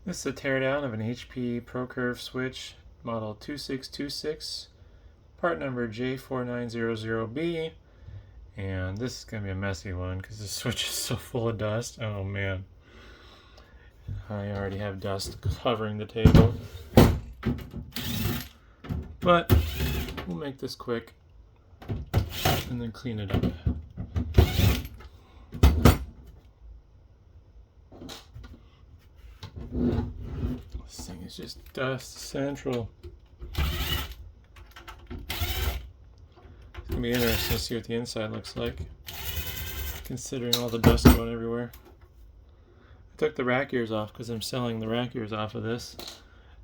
This is a teardown of an HP ProCurve switch, model 2626, part number J4900B, and this is going to be a messy one because the switch is so full of dust. Oh man. I already have dust covering the table. But we'll make this quick and then clean it up. This thing is just dust central. It's gonna be interesting to see what the inside looks like, considering all the dust going everywhere. I took the rack ears off because I'm selling the rack ears off of this,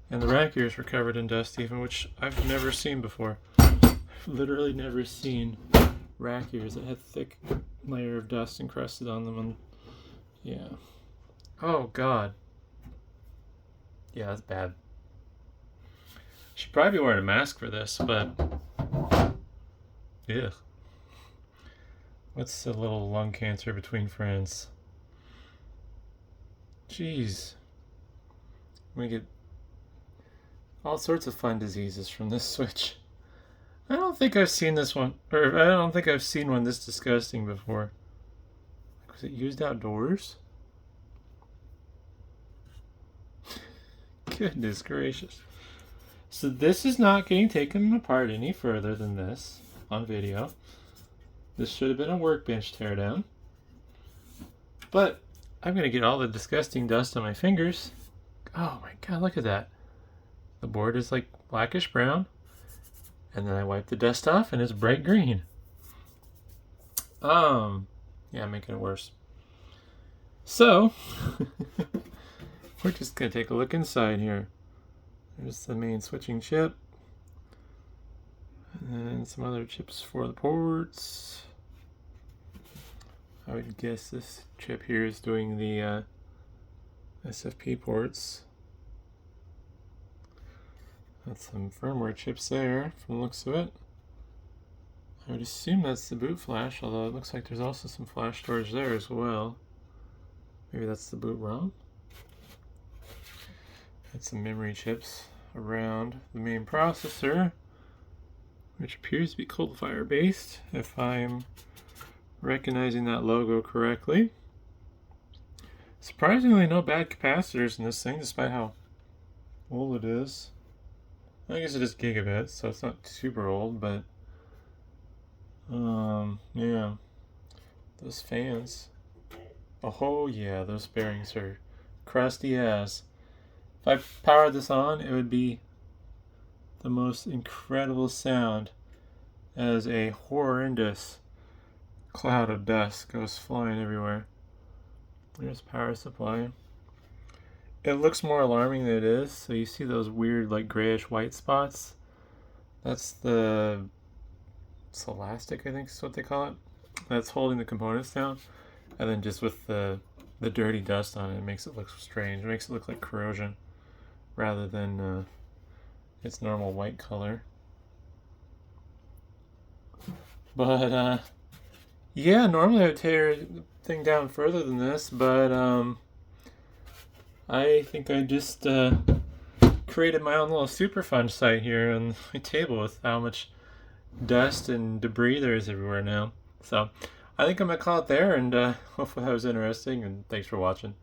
and the rack ears were covered in dust even, which I've never seen before. I've literally never seen rack ears that had thick layer of dust encrusted on them. And yeah. Oh god. Yeah, that's bad. Should probably be wearing a mask for this, but yeah. What's a little lung cancer between friends? Jeez. We get all sorts of fun diseases from this switch. I don't think I've seen this one, or I don't think I've seen one this disgusting before. Was it used outdoors? Goodness gracious. So this is not getting taken apart any further than this on video. This should have been a workbench teardown. But I'm going to get all the disgusting dust on my fingers. Oh my god, look at that. The board is like blackish brown. And then I wipe the dust off and it's bright green. Yeah, making it worse. So, we're just going to take a look inside here. There's the main switching chip. And then some other chips for the ports. I would guess this chip here is doing the SFP ports. That's some firmware chips there from the looks of it. I would assume that's the boot flash, although it looks like there's also some flash storage there as well. Maybe that's the boot ROM. That's some memory chips around the main processor, which appears to be cold fire based, if I'm recognizing that logo correctly. Surprisingly, no bad capacitors in this thing, despite how old it is. I guess it is gigabit, so it's not super old, but yeah, those fans. Oh yeah, those bearings are crusty as. If I powered this on, it would be the most incredible sound as a horrendous cloud of dust goes flying everywhere. There's power supply. It looks more alarming than it is. So you see those weird like grayish white spots? That's the elastic, I think is what they call it. That's holding the components down. And then just with the dirty dust on it, it makes it look strange. It makes it look like corrosion rather than its normal white color. But yeah, normally I would tear the thing down further than this, but I think I just created my own little super fun site here on my table with how much dust and debris there is everywhere now. So I think I'm going to call it there, and hopefully that was interesting, and thanks for watching.